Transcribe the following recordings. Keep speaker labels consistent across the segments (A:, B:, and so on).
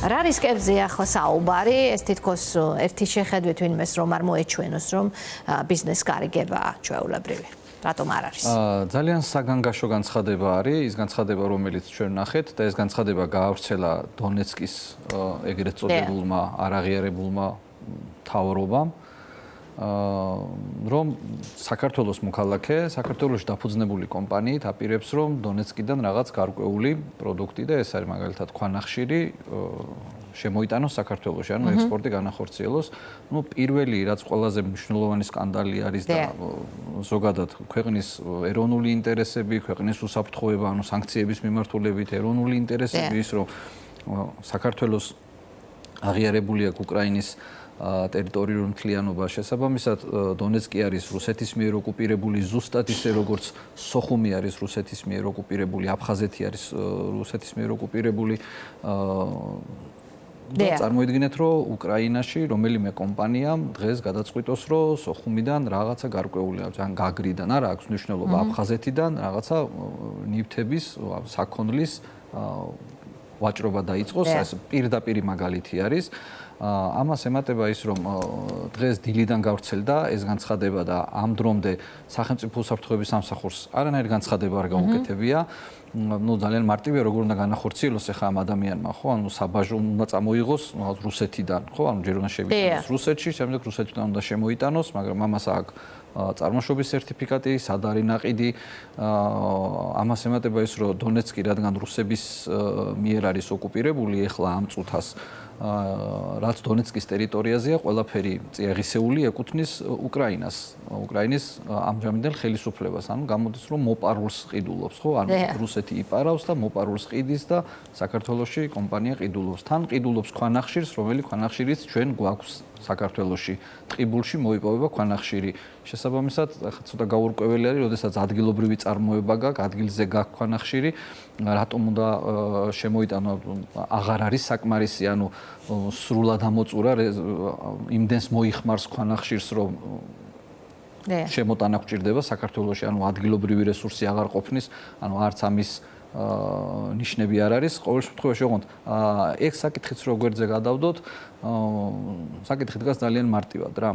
A: რა რისკებზე ახლა საუბარი, ეს თითქოს ერთი შეხედვით ვინმეს რომ არ მოეჩვენოს რომ ბიზნეს გარიგება ჩვეულებრივი. რატომ არ არის?
B: ძალიან საგანგაშო განცხადება არის, ის განცხადება რომელიც ჩვენ ნახეთ და ეს განცხადება გაავრცელა დონეცკის ეგრეთ წოდებულმა არაღიარებულმა მთავრობამ რომ საქართველოს მოქალაქე, საქართველოში დაფუძნებული კომპანიით აპირებს რომ დონეცკიდან რაღაც გარკვეული პროდუქტი და ეს არის მაგალითად ქვანახშირი შემოიტანოს საქართველოში, ანუ ექსპორტი განახორციელოს. ნუ პირველი რაც ყველაზე მნიშვნელოვანი სკანდალი არის და ზოგადად ქვეყნის ეროვნული ინტერესები, ქვეყნის უსაფრთხოება, ანუ სანქციების მიმართულებით ეროვნული ინტერესები ის რომ საქართველოს აღიარებული აქვს უკრაინის ტერიტორიული მთლიანობა შესაბამისად დონეცკი არის რუსეთის მიერ ოკუპირებული ზუსტად ისე როგორც სოხუმი არის რუსეთის მიერ ოკუპირებული აფხაზეთი არის რუსეთის მიერ ოკუპირებული და წარმოიდგინეთ რომ უკრაინაში რომელიმე კომპანიამ დღეს გადაწყვიტოს რომ სოხუმიდან რაღაცა გარკვეული ან გაგრიდან არა აქვს მნიშვნელობა აფხაზეთიდან რაღაცა ნივთების საქონლის ვაჭრობა დაიწყოს ეს პირდაპირი მაგალითი არის ამას ემატება ის რომ დღეს დილიდან გავრცელდა ეს განცხადება და ამ დრომდე სახელმწიფო უსაფრთხოების სამსახურს არანაირი განცხადება არ გაუკეთებია ну ძალიან მარტივია როგორ უნდა განახორციელოს ახლა ამ ადამიანმა ხო ანუ საბაჟო უნდა წამოიღოს რუსეთიდან ხო ანუ ჯერ უნდა შევიტანოს რუსეთში შემდეგ რუსეთიდან უნდა შემოიტანოს მაგრამ ამას აქვს წარმოშობის სერტიფიკატი, სად არის ნაყიდი, ამას ემატება ის რომ დონეცკი რადგან რუსების მიერ არის ოკუპირებული ახლა ამ წუთას რაც დონეცკის ტერიტორიაზეა, ყველაფერი წიაღისეული ეკუთვნის უკრაინას, უკრაინის ამჟამინდელ ხელისუფლებას, ანუ გამოდის რომ მოპარულს ყიდულობს, ხო? ანუ რუსეთი იპარავს და მოპარულს ყიდის და საქართველოში კომპანია ყიდულობს. თან ყიდულობს ქვანახშირს, რომელიც ქვანახშირიც ჩვენ გვაქვს საქართველოში. ტყიბულში მოიპოვება ქვანახშირი. შესაბამისად, ცოტა გაურკვეველი არის, როდესაც ადგილობრივი წარმოება გაქვს, ადგილზე გაქვს ქვანახშირი, რატომ უნდა შემოიტანო აღარ არის საკმარისი, ანუ სრულად ამოწურა იმდენს მოიხმარს ქვანახშირს, რომ შემოტანა გვჭირდება საქართველოში, ანუ ადგილობრივი რესურსი აღარ ყოფნის, ანუ არც ამის ნიშნები არ არის. ყოველ შემთხვევაში, ოღონდ ეგ საკითხიც რო გვერდზე გადავდოთ, საკითხი დგას ძალიან მარტივად რა.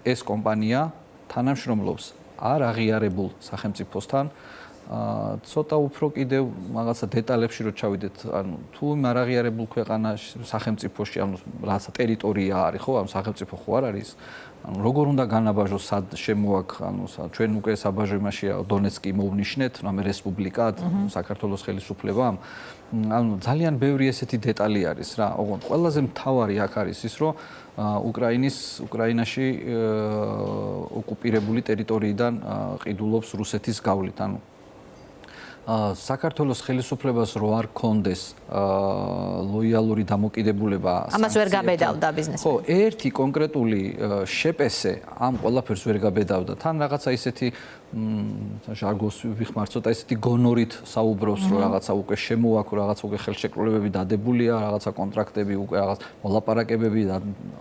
B: ეს კომპანია თანამშრომლობს არ აღიარებულ სახელმწიფოსთან ცოტა უფრო კიდევ რაღაცა დეტალებში რო ჩავიდეთ, ანუ თუ არ აღიარებულ ქვეყანაში სახელმწიფოში, ანუ რაღაცა ტერიტორია არის, ხო, ანუ სახელმწიფო ხო არ არის. ანუ როგორ უნდა განაბაჟოს, სად შემოაქვს, ანუ ჩვენ უკვე საბაჟო იმაშია დონეცკი მოვნიშნეთ, რამე რესპუბლიკად, საქართველოს ხელისუფლებამ. ანუ ძალიან ბევრი ესეთი დეტალი არის რა. ოღონდ ყველაზე მთავარი აქ არის ის, რომ უკრაინაში ოკუპირებული ტერიტორიიდან ყიდულობს რუსეთის გავლით, ანუ საქართველოს ხელისუფლებას რო არ კონდეს ლოიალური დამოკიდებულება
A: ამას ვერ გაბედავდა ბიზნესმენი.
B: ხო, ერთი კონკრეტული შეპესე ამ ყველაფერს ვერ გაბედავდა. თან რაღაცა ისეთი ჟარგოს ვიხმართ, ცოტა ისეთი გონორით საუბრობს, რომ რაღაცა უკვე შემოაქვს, რაღაცა უკვე ხელშეკრულებები დადებულია, რაღაცა კონტრაქტები უკვე რაღაც მოლაპარაკებები,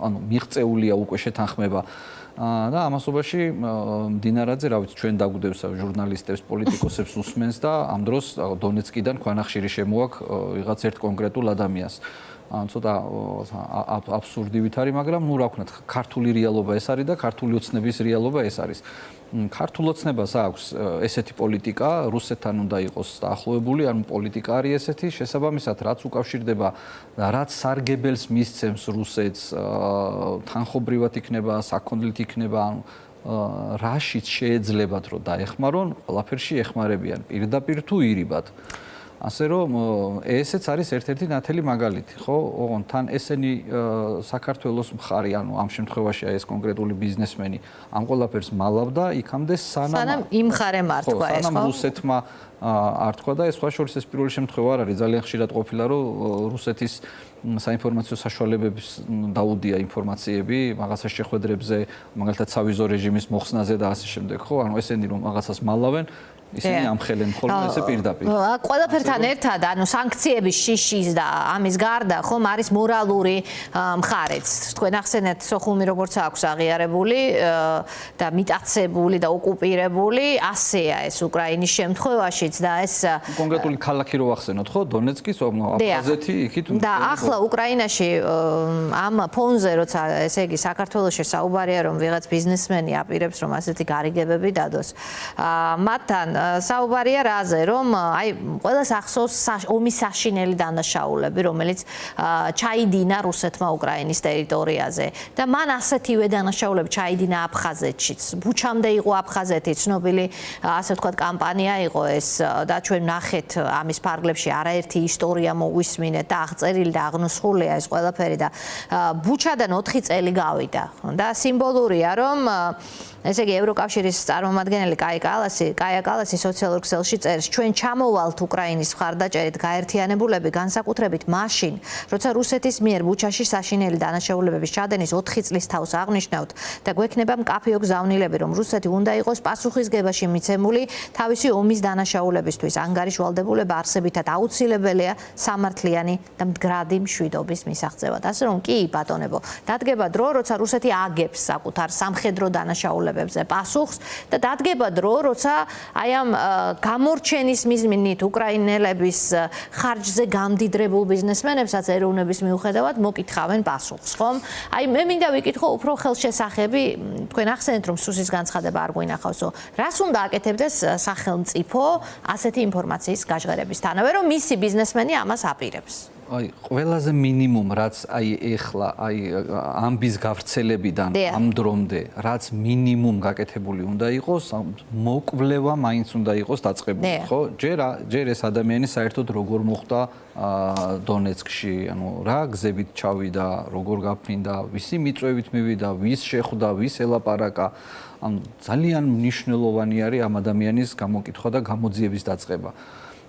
B: ანუ მიღწეულია უკვე შეთანხმება. და ამასობაში მდინარაძე, რა ვიცი, ჩვენ დაგვდევს ჟურნალისტებს, პოლიტიკოსებს უსმენს და ამ დროს დონეცკიდან ქვანახშირი შემოაქვს ვიღაც ერთ კონკრეტულ ადამიანს. ცოტა აბსურდივით არის, მაგრამ ნუ რა ვქნათ, ქართული რეალობა ეს არის და ქართული ოცნების რეალობა ეს არის. ქართულ ოცნებას აქვს ესეთი პოლიტიკა, რუსეთთან უნდა იყოს დაახლოებული, ანუ პოლიტიკა არის ესეთი, შესაბამისად, რაც უკავშირდება და რაც სარგებელს მისცემს რუსეთს, თანხობრივად იქნება, საქონლით იქნება, ანუ რაშიც შეეძლებათ, რომ დაეხმარონ, ყველაფერში ეხმარებიან, პირდაპირ თუ ირიბად. ასე რომ ესეც არის ერთ-ერთი ნათელი მაგალითი, ხო? ოღონდ თან ესენი საქართველოს მხარი, ანუ ამ შემთხვევაში ეს კონკრეტული ბიზნესმენი ამ ყველაფერს მალავდა იქამდე სანამ
A: იმ მხარემ არ თქვა ეს, ხო?
B: სანამ რუსეთმა არ თქვა და ეს სხვა შორის ეს პირველი შემთხვევა არ არის, ძალიან ხშირად ყოფილა, რომ რუსეთის საინფორმაციო საშუალებების დაუდია ინფორმაციები რაღაცა შეხვედრებზე, მაგალითად სავიზო რეჟიმის მოხსნაზე და ასე შემდეგ, ხო? ანუ ესენი რომ რაღაცას მალავენ ისინი ამხელენ ხოლმე ესე პირდაპირ.
A: ყველაფერთან ერთად, ანუ სანქციების შიშის და ამის გარდა ხომ არის მორალური მხარეც. თქვენ ახსენეთ, სოხუმი როგორც აქვს აღიარებული და მიტაცებული და ოკუპირებული, ასეა ეს უკრაინის შემთხვევაშიც და ეს
B: კონკრეტული ქალაქი რო ახსენოთ, ხო, დონეცკის, აფხაზეთი, იქით.
A: და ახლა უკრაინაში ამ ფონზე როცა ესე იგი საქართველოში საუბარია რომ ვიღაც ბიზნესმენი აპირებს რომ ასეთი გარიგებები დადოს. მათთან საუბარია რაზე რომ აი ყველას ახსოვს ომის საშინელი დანაშაულები რომელიც ჩაიდინა რუსეთმა უკრაინის ტერიტორიაზე და მან ასეთივე დანაშაულები ჩაიდინა აფხაზეთშიც. ბუჩამდე იყო აფხაზეთი ცნობილი ასე ვთქვათ კამპანია იყო ეს და ჩვენ ნახეთ ამის ფარგლებში არაერთი ისტორია მოვისმინეთ და აღწერილი და აღნუსხულია ეს ყველაფერი და ბუჩადან 4 წელი გავიდა და სიმბოლურია რომ ესე იგი ევროკავშირის წარმომადგენელი კაია კალასი სოციალურ ქსელში წერს ჩვენ ჩამოვალთ უკრაინის მხარდაჭერით გაერთიანებულები განსაკუთრებით მაშინ როცა რუსეთის მიერ ბუჩაში საშინელი დანაშაულებების ჩადენის 4 წლის თავს აღნიშნავთ და გვექნება მკაფიო გზავნილები რომ რუსეთი უნდა იყოს პასუხისგებაში მიცემული თავისი ომის დანაშაულებისთვის ანგარიშვალდებულება არსებითად აუცილებელია სამართლიანი და მდგრადი მშვიდობის მისაღწევად. ასე რომ კი ბატონებო დადგება დრო როცა რუსეთი აგებს საკუთარ სამხედრო დანაშაულებებზე პასუხს და დადგება დრო როცა აი ამ გამორჩენის მიზნით უკრაინელების ხარჯზე გამდიდრებულ ბიზნესმენებსაც ეროვნების მიუხედავად მოკითხავენ პასუხს, ხომ? აი მე მინდა ვიკითხო უფრო ხელშესახები, თქვენ ახსენეთ რომ სუსის განცხადება არ გვინახავსო. რას უნდა აკეთებდეს სახელმწიფო ასეთი ინფორმაციის გაჟღერებისთანავე, რომ მისი ბიზნესმენი ამას აპირებს?
B: აი ყველაზე მინიმუმ რაც აი ეხლა აი ამბის გავრცელებიდან ამ დრომდე რაც მინიმუმ გაკეთებული უნდა იყოს მოკვლევა მაინც უნდა იყოს დაწყებული ხო ჯერ ეს ადამიანი საერთოდ როგორ მოხვდა დონეცკში ანუ რა გზებით ჩავიდა როგორ გაფრინდა ვისი მიწვევით მივიდა ვის შეხვდა ვის ელაპარაკა ანუ ძალიან მნიშვნელოვანი არის ამ ადამიანის გამოკითხვა და გამოძიების დაწყება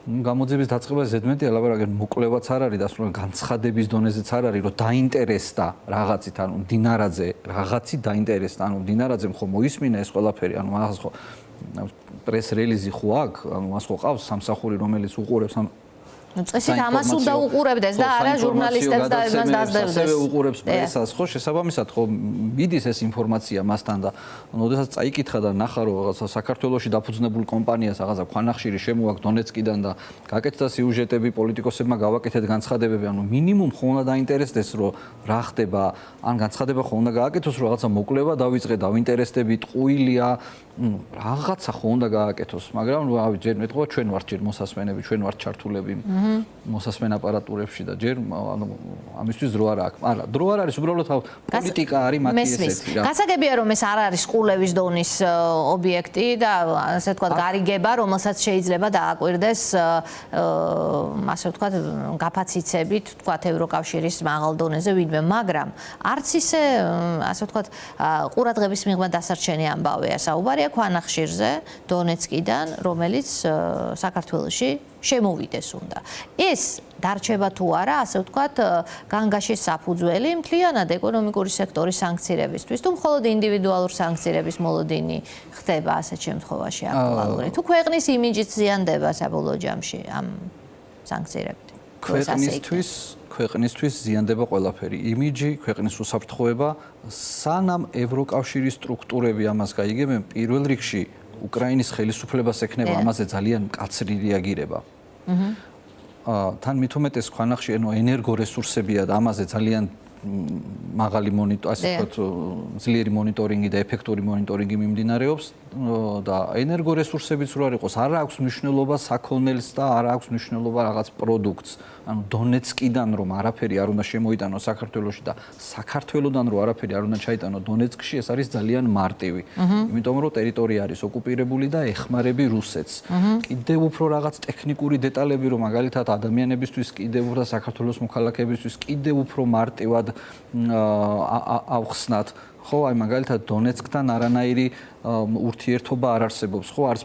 B: გამოძიების დაწყება ზედმეტი ელაპარაკენ მოკვლევაც არ არის და სულ განცხადების დონეზეც არ არის რომ დაინტერესდა რაღაცით ანუ დინარაძე რაღაცით დაინტერესდა ანუ დინარაძემ ხო მოისმინა ეს ყველაფერი ანუ მაგას ხო პრეს რელიზი ხო აქვს ანუ მას ხო ყავს სამსახური რომელიც უყურებს ამ
A: წესით ამას უნდა უყურებდეს და არა ჟურნალისტებს და იმას დაძლებდეს.
B: ასევე უყურებს პრესას, ხო, შესაბამისად, ხო, მიდის ეს ინფორმაცია მასთან და ოდესაც წაიკითხა და ნახა რომ რაღაცა საქართველოში დაფუძნებულ კომპანიას რაღაცა ქვანახშირი შემოაქვს დონეცკიდან და გაკეთდა სიუჟეტები პოლიტიკოსებმა გავაკეთეთ განცხადებები, ანუ მინიმუმ ხო უნდა დაინტერესდეს რომ რა ხდება, ან განცხადება ხო უნდა გააკეთოს რომ რაღაცა მოკვლევა დავიწყე, დავინტერესდები, ტყუილია, რაღაცა ხო უნდა გააკეთოს, მაგრამ რავი, ჯერ მეტყობა ჩვენ ვართ ჯერ მოსასმენები, ჩვენ ვართ ჩართულები. მოსასმენ აპარატურებში და ჯერ ანუ ამისთვის დრო არ აქვს. არა, დრო არ არის, უბრალოდ პოლიტიკა არის მათი ესეთი რა.
A: გასაგებია რომ ეს არ არის ყულევის დონის ობიექტი და ასე ვთქვათ გარიგება, რომელსაც შეიძლება დააკვირდეს ასე ვთქვათ გაფაციცებით, ვთქვათ ევროკავშირის მაღალ დონეზე ვინმე, მაგრამ არც ისე ასე ვთქვათ ყურადღების მიღმა დასარჩენი ამბავია საუბარია ქვანახშირზე დონეცკიდან, რომელიც საქართველოში შემოვიდეს უნდა. ეს დარჩება თუ არა, ასე ვთქვათ, განგაშის საფუძველი მთლიანად ეკონომიკური სექტორის სანქცირებისთვის, თუ მხოლოდ ინდივიდუალურ სანქცირების მოლოდინი ხდება ასეთ შემთხვევაში აქტუალური. თუ ქვეყნის იმიჯიც ზიანდება საბოლოო ჯამში ამ სანქცირებით.
B: ქვეყნისთვის ზიანდება ყველაფერი. იმიჯი, ქვეყნის უსაფრთხოება, სანამ ევროკავშირის სტრუქტურები ამას გაიგებენ, პირველ რიგში უკრაინის ხელისუფლებას ექნება ამაზე ძალიან მკაცრი რეაგირება. თან მით უმეტეს ქვანახში ანუ ენერგორესურსებია და ამაზე ძალიან მაღალი ასე ვთქვათ ძლიერი მონიტორინგი და ეფექტური მონიტორინგი მიმდინარეობს და ენერგორესურსებიც რო არ იყოს არ აქვს მნიშვნელობა საქონელს და არ აქვს მნიშვნელობა რაღაც პროდუქტს ანუ დონეცკიდან რომ არაფერი არ უნდა შემოიტანოს საქართველოში და საქართველოდან რომ არაფერი არ უნდა ჩაიტანოს დონეცკში ეს არის ძალიან მარტივი იმიტომ რომ ტერიტორია არის ოკუპირებული და ეხმარები რუსეთს კიდევ უფრო რაღაც ტექნიკური დეტალები რომ მაგალითად ადამიანებისთვის კიდევ უფრო საქართველოს მოქალაქეებისთვის კიდევ უფრო მარტივად ავხსნათ ხო, აი მაგალითად დონეცკთან არანაირი ურთიერთობა არ არსებობს, ხო, არც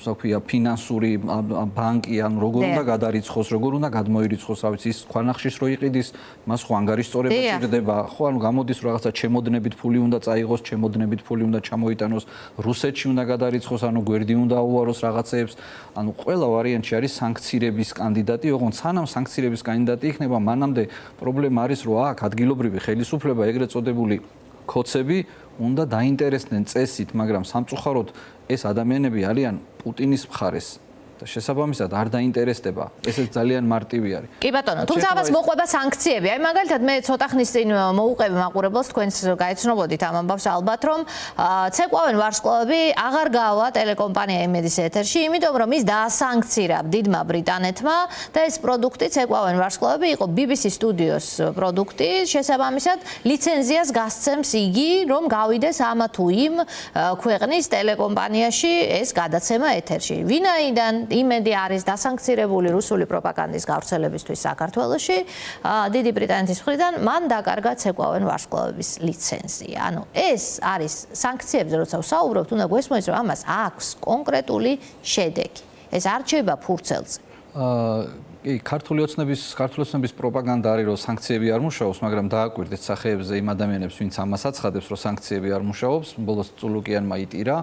B: საქვია ფინანსური ბანკი, ან როგორ უნდა გადარიცხოს, როგორ უნდა გადმოირიცხოს, რა ვიცი, ის ქვანახშირს რო იყიდის, მას ხო ანგარიშწორება ჭირდება, ხო, ანუ გამოდის რომ რაღაცა ჩემოდნებით ფული უნდა წაიღოს, ჩემოდნებით ფული უნდა ჩამოიტანოს, რუსეთში უნდა გადარიცხოს, ანუ გვერდი უნდა აუაროს რაღაცეებს, ანუ ყველა ვარიანტში არის სანქცირების კანდიდატი, ოღონდ სანამ სანქცირების კანდიდატი იქნება, მანამდე პრობლემა არის, რომ აქ ადგილობრივი ხელისუფლება, ეგრეთ წოდებული ქოცები უნდა დაინტერესდნენ წესით, მაგრამ სამწუხაროდ ეს ადამიანები არიან პუტინის მხარეს და შესაბამისად არ დაინტერესდება. ესეც ძალიან მარტივი არის.
A: კი ბატონო, თუმცა ამას მოყვება სანქციები. აი მაგალითად მე ცოტა ხნის წინ მოუყევი მაყურებელს, თქვენს გაიცნობოდით ამ ამბავს ალბათ, რომ ცეკვავენ ვარსკვლავები აღარ გავა ტელეკომპანია იმედის ეთერში, იმიტომ რომ ის დაასანქცირა დიდმა ბრიტანეთმა და ეს პროდუქტი ცეკვავენ ვარსკვლავები იყო BBC სტუდიოს პროდუქტი, შესაბამისად ლიცენზიას გასცემს იგი, რომ გავიდეს ამ თუ იმ ქვეყნის ტელეკომპანიაში ეს გადაცემა ეთერში. ვინაიდან იმედი არის დასანქცირებული რუსული პროპაგანდის გავრცელებისთვის საქართველოში, დიდი ბრიტანეთის მხრიდან მან დაკარგა ცეკვავენ ვარსკვლავების ლიცენზია. ანუ ეს არის სანქციებზე, როცა ვსაუბრობთ, უნდა გვესმოდეს, რომ ამას აქვს კონკრეტული შედეგი. ეს არ რჩება ფურცელზე.
B: კი, ქართული ოცნების პროპაგანდა არის, რომ სანქციები არ მუშაობს, მაგრამ დააკვირდეთ სახეებზე იმ ადამიანებს, ვინც ამას აცხადებს, რომ სანქციები არ მუშაობს. ბოლოს წულუკიანმა იტირა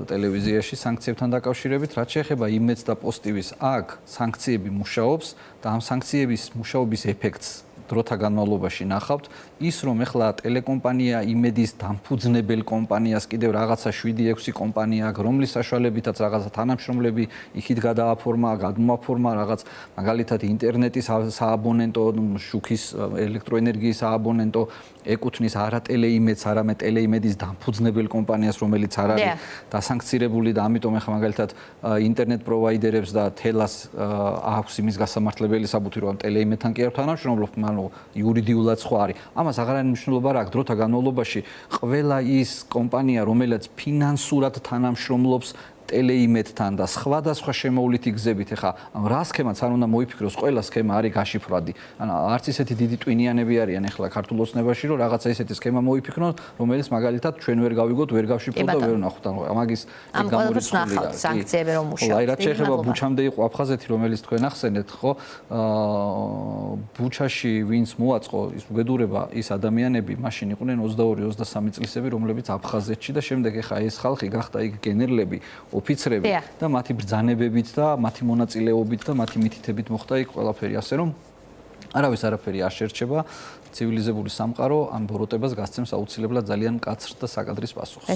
B: ტელევიზიაში სანქციებთან დაკავშირებით, რაც შეეხება იმედს და პოსტივის, აქ სანქციები მუშაობს და ამ სანქციების მუშაობის ეფექტს დროთა განმავლობაში ნახავთ, ის რომ ეხლა ტელეკომპანია იმედის დამფუძნებელ კომპანიას კიდევ რაღაცა 7-6 კომპანია აქვს, რომლის საშუალებითაც რაღაცა თანამშრომლები იქით გადმოაფორმა რაღაც მაგალითად ინტერნეტის სააბონენტო, შუქის ელექტროენერგიის სააბონენტო ეკუთვნის არა ტელეიმედს, არამედ ტელეიმედის დამფუძნებელ კომპანიას, რომელიც არ არის დასანქცირებული და ამიტომ ეხლა მაგალითად ინტერნეტ პროვაიდერებს და თელას აქვს იმის გასამართლებელი საბუთი, რომ ტელეიმედთან კი არ თანამშრომლობთ, ანუ იურიდიულად სხვა არის. ამას აღარ არის მნიშვნელობა რა აქვს დროთა განმავლობაში ყველა ის კომპანია, რომელიც ფინანსურად თანამშრომლობს ტელეიმედთან და სხვადასხვა შემოვლითი გზებით, ეხა რა სქემაც არ უნდა მოიფიქროს, ყველა სქემა არის გაშიფრვადი. ანუ არც ისეთი დიდი ტვინიანები არიან ეხლა ქართულ ოცნებაში, რომ რაღაცა ისეთი სქემა მოიფიქრონ, რომელიც მაგალითად ჩვენ ვერ გავიგოთ, ვერ გავშიფროთ და ვერ ვნახოთ. ანუ მაგის
A: გამორიცხულია სანქციები რომ მუშაობს.
B: აი რაც შეეხება ბუჩამდე იყო აფხაზეთი, რომელიც თქვენ ახსენეთ, ხო? ბუჩაში ვინც მოაწყო ის უბედურება, ის ადამიანები მაშინ იყვნენ 22-23 წლისები, რომლებიც აფხაზეთში და შემდეგ ეხა ეს ხალხი გახდა იქ გენერლები, ოფიცრები და მათი ბრძანებებით და მათი მონაწილეობით და მათი მითითებით მოხდა იქ ყველაფერი, ასე რომ არავის არაფერი არ შერჩება. ცივილიზებული სამყარო ამ ბოროტებას გასცემს აუცილებლად ძალიან მკაცრ და საკადრის პასუხს.